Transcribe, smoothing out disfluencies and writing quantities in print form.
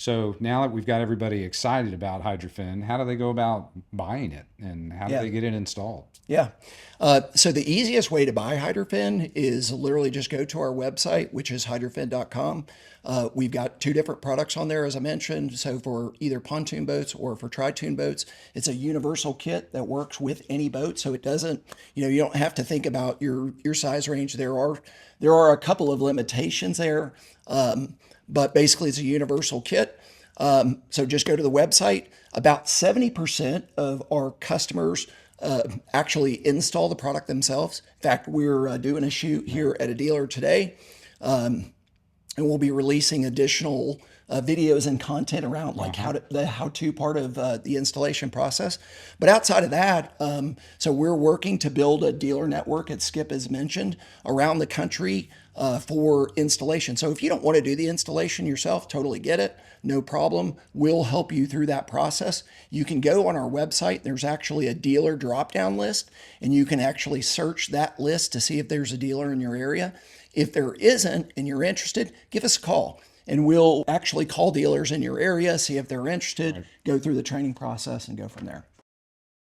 So now that we've got everybody excited about Hydrofin, how do they go about buying it and how do Yeah. they get it installed? Yeah. So the easiest way to buy Hydrofin is literally just go to our website, which is hydrofin.com. We've got two different products on there, as I mentioned. So for either pontoon boats or for Tritoon boats, it's a universal kit that works with any boat. So it doesn't, you don't have to think about your size range. There are a couple of limitations there, but basically it's a universal kit. So just go to the website. About 70% of our customers actually install the product themselves. In fact, we're doing a shoot here at a dealer today, and we'll be releasing additional videos and content around like the how-to part of the installation process. But outside of that, so we're working to build a dealer network, as Skip has mentioned, around the country for installation. So if you don't want to do the installation yourself, totally get it. No problem. We'll help you through that process. You can go on our website. There's actually a dealer drop-down list, and you can actually search that list to see if there's a dealer in your area. If there isn't and you're interested, give us a call and we'll actually call dealers in your area, see if they're interested, go through the training process and go from there.